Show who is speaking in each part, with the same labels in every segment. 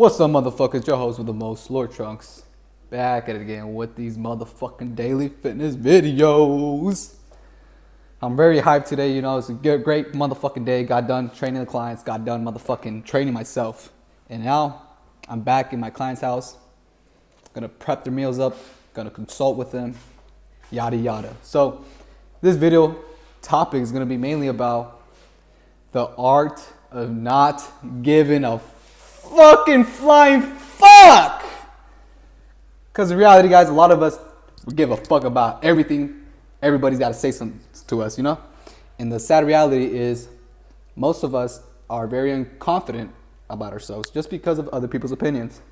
Speaker 1: What's up, motherfuckers? Your host with the most, Lord.Trunks. Back at it again with these motherfucking daily fitness videos. I'm very hyped today. It's a great motherfucking day. Got done training the clients. Got done motherfucking training myself. And now I'm back in my client's house. Gonna prep their meals up. Gonna consult with them. Yada yada. So this video topic is gonna be mainly about the art of not giving a fucking flying fuck. Because in reality, guys, a lot of us give a fuck about everything. Everybody's got to say something to us, And the sad reality is most of us are very unconfident about ourselves just because of other people's opinions.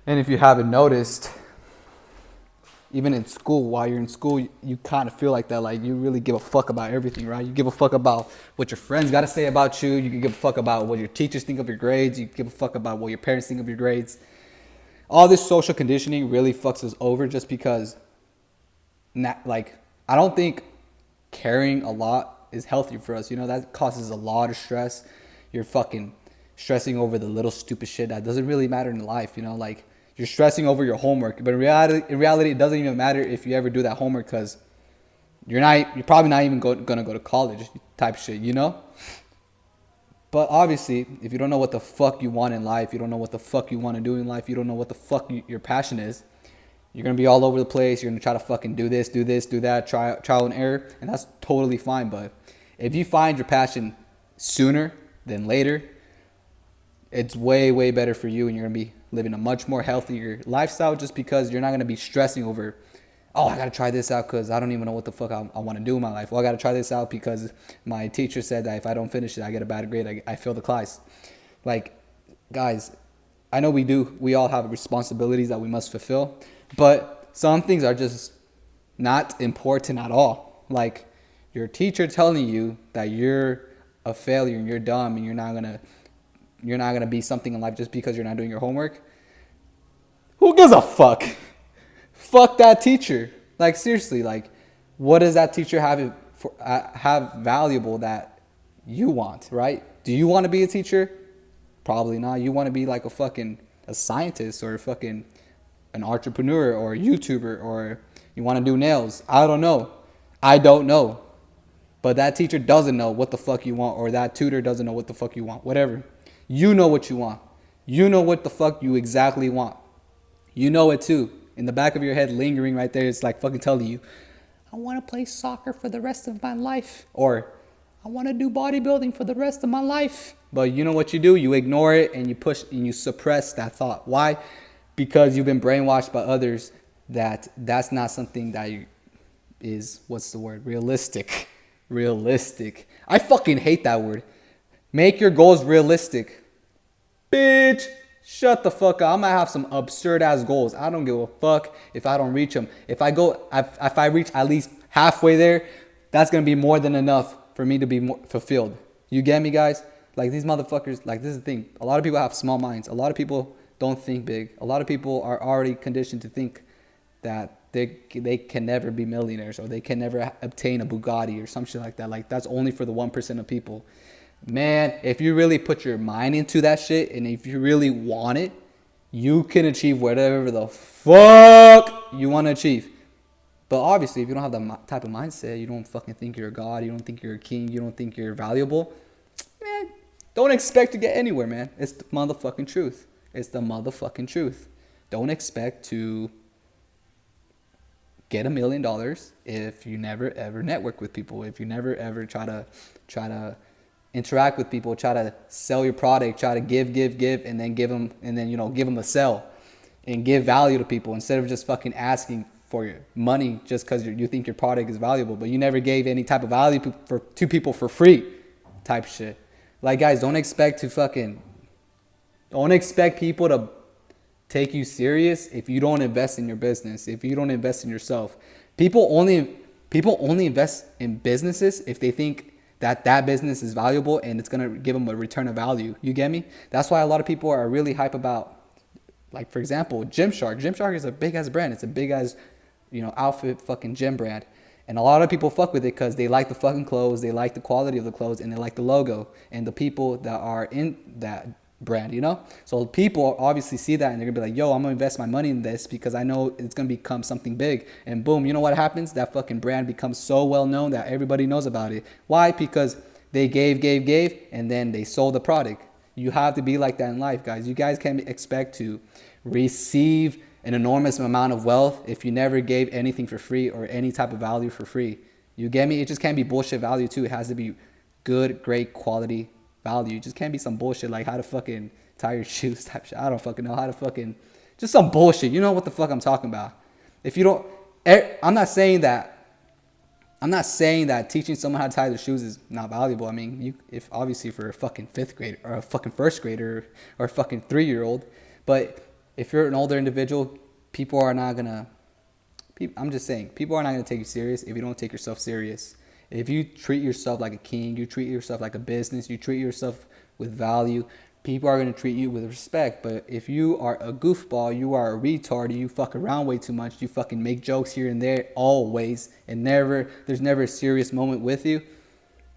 Speaker 1: And if you haven't noticed, even in school, while you're in school, you kind of feel like that. Like, you really give a fuck about everything, right? You give a fuck about what your friends got to say about you. You can give a fuck about what your teachers think of your grades. You give a fuck about what your parents think of your grades. All this social conditioning really fucks us over just because, I don't think caring a lot is healthy for us. That causes a lot of stress. You're fucking stressing over the little stupid shit that doesn't really matter in life, You're stressing over your homework, but in reality, it doesn't even matter if you ever do that homework because you're probably not even going to go to college type shit, But obviously, if you don't know what the fuck you want in life, you don't know what the fuck you want to do in life, you don't know what the fuck your passion is, you're going to be all over the place. You're going to try to fucking do this, do that, trial and error, and that's totally fine. But if you find your passion sooner than later, it's way, way better for you, and you're going to be living a much more healthier lifestyle just because you're not going to be stressing over, I got to try this out because I don't even know what the fuck I want to do in my life. I got to try this out because my teacher said that if I don't finish it, I get a bad grade. I fail the class. Guys, I know we all have responsibilities that we must fulfill, but some things are just not important at all. Like your teacher telling you that you're a failure and you're dumb and you're not going to be something in life just because you're not doing your homework. Who gives a fuck? Fuck that teacher. Seriously, what does that teacher have valuable that you want, right? Do you want to be a teacher? Probably not. You want to be a scientist or an entrepreneur or a YouTuber, or you want to do nails. I don't know. But that teacher doesn't know what the fuck you want, or that tutor doesn't know what the fuck you want. Whatever. You know what you want. You know what the fuck you exactly want. You know it too. In the back of your head, lingering right there, it's fucking telling you, I want to play soccer for the rest of my life. Or, I want to do bodybuilding for the rest of my life. But you know what you do? You ignore it and you push and you suppress that thought. Why? Because you've been brainwashed by others that's not something that is, realistic. Realistic. I fucking hate that word. Make your goals realistic. Bitch, shut the fuck up. I might have some absurd ass goals. I don't give a fuck if I don't reach them. If I reach at least halfway there, that's going to be more than enough for me to be more fulfilled. You get me, guys? These motherfuckers, this is the thing. A lot of people have small minds. A lot of people don't think big. A lot of people are already conditioned to think that they can never be millionaires, or they can never obtain a Bugatti or some shit like that. That's only for the 1% of people. Man, if you really put your mind into that shit, and if you really want it, you can achieve whatever the fuck you want to achieve. But obviously, if you don't have that type of mindset, you don't fucking think you're a god, you don't think you're a king, you don't think you're valuable, man, don't expect to get anywhere, man. It's the motherfucking truth. It's the motherfucking truth. Don't expect to get $1 million if you never ever network with people, if you never ever try to interact with people, try to sell your product, try to give, and then give them a sell and give value to people instead of just fucking asking for your money just because you think your product is valuable, but you never gave any type of value to people for free type shit. Guys, don't expect people to take you serious if you don't invest in your business, if you don't invest in yourself. People only invest in businesses if they think that business is valuable and it's going to give them a return of value. You get me? That's why a lot of people are really hype about, for example, Gymshark. Gymshark is a big ass brand. It's a big ass, outfit fucking gym brand. And a lot of people fuck with it because they like the fucking clothes, they like the quality of the clothes, and they like the logo. And the people that are in that brand, you know? So people obviously see that and they're gonna be like, yo, I'm gonna invest my money in this because I know it's gonna become something big. And boom, you know what happens? That fucking brand becomes so well known that everybody knows about it. Why? Because they gave, and then they sold the product. You have to be like that in life, guys. You guys can't expect to receive an enormous amount of wealth if you never gave anything for free or any type of value for free. You get me? It just can't be bullshit value too. It has to be good, great quality value. It just can't be some bullshit like how to fucking tie your shoes type shit. I don't fucking know how to fucking, just some bullshit. You know what the fuck I'm talking about. If you don't, I'm not saying that teaching someone how to tie their shoes is not valuable. I mean, if obviously for a fucking fifth grader or a fucking first grader or a fucking 3-year-old, but if you're an older individual, people are not gonna take you serious if you don't take yourself serious. If you treat yourself like a king, you treat yourself like a business, you treat yourself with value, people are going to treat you with respect. But if you are a goofball, you are a retard, you fuck around way too much, you fucking make jokes here and there always, and there's never a serious moment with you,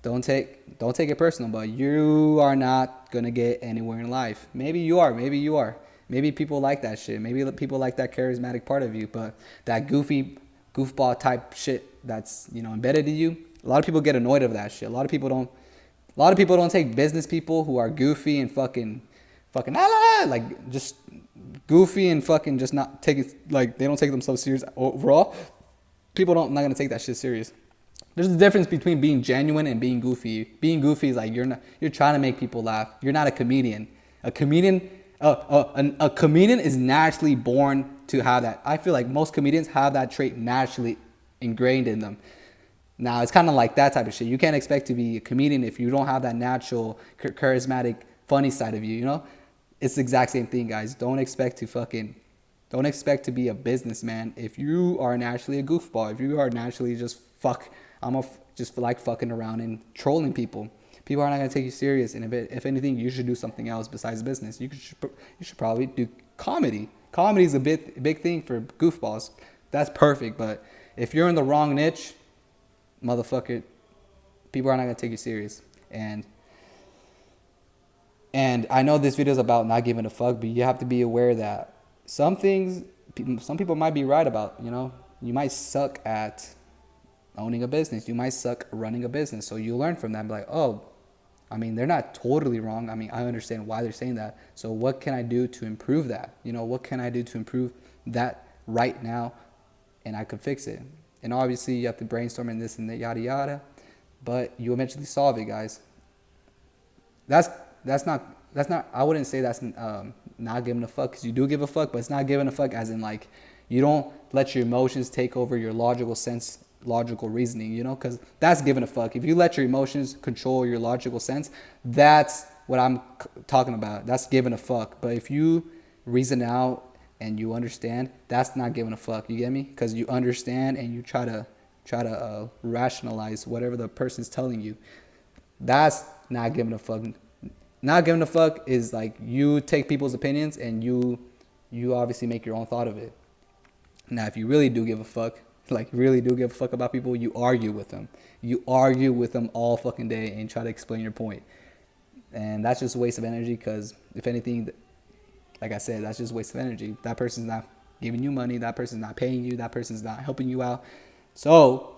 Speaker 1: don't take it personal, but you are not going to get anywhere in life. Maybe you are. Maybe people like that shit. Maybe people like that charismatic part of you, but that goofball type shit that's, embedded in you, a lot of people get annoyed of that shit. A lot of people don't take business people who are goofy and fucking like just goofy and fucking just not take it, like they don't take themselves serious overall. People not gonna take that shit serious. There's a difference between being genuine and being goofy. Being goofy is like you're trying to make people laugh. You're not a comedian. A comedian is naturally born to have that. I feel like most comedians have that trait naturally ingrained in them. Now, it's kind of like that type of shit. You can't expect to be a comedian if you don't have that natural, charismatic, funny side of you, It's the exact same thing, guys. Don't expect to be a businessman if you are naturally a goofball. If you are naturally just like fucking around and trolling people. People are not going to take you serious. And if anything, you should do something else besides business. You should probably do comedy. Comedy is a big thing for goofballs. That's perfect. But if you're in the wrong niche, motherfucker, people are not going to take you serious. And I know this video is about not giving a fuck, but you have to be aware that some people might be right about. You might suck at owning a business. You might suck running a business. So you learn from that and be like, oh, I mean, they're not totally wrong. I mean, I understand why they're saying that. So what can I do to improve that? What can I do to improve that right now? And I could fix it. And obviously you have to brainstorm in this and that, yada, yada. But you eventually solve it, guys. That's not, I wouldn't say that's not giving a fuck, because you do give a fuck, but it's not giving a fuck as in like, you don't let your emotions take over your logical reasoning, because that's giving a fuck. If you let your emotions control your logical sense, that's what I'm talking about. That's giving a fuck. But if you reason out and you understand, that's not giving a fuck. You get me? Because you understand and you try to rationalize whatever the person's telling you. That's not giving a fuck. Not giving a fuck is like you take people's opinions and you obviously make your own thought of it. Now, if you really do give a fuck, about people, you argue with them. You argue with them all fucking day and try to explain your point. And that's just a waste of energy, because if anything, like I said, that's just a waste of energy. That person's not giving you money. That person's not paying you. That person's not helping you out. So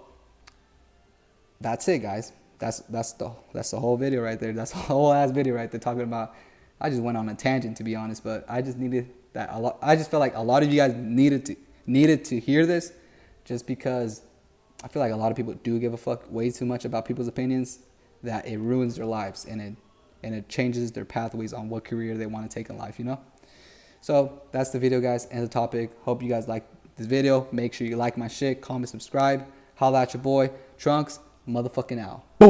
Speaker 1: that's it, guys. That's the whole video right there. That's a whole ass video right there talking about. I just went on a tangent, to be honest, but I just needed that a lot. I just felt like a lot of you guys needed to hear this, just because I feel like a lot of people do give a fuck way too much about people's opinions, that it ruins their lives and it changes their pathways on what career they want to take in life, So that's the video, guys, and the topic. Hope you guys like this video. Make sure you like my shit, comment, subscribe. Holla at your boy, Trunks, motherfucking out. Boom.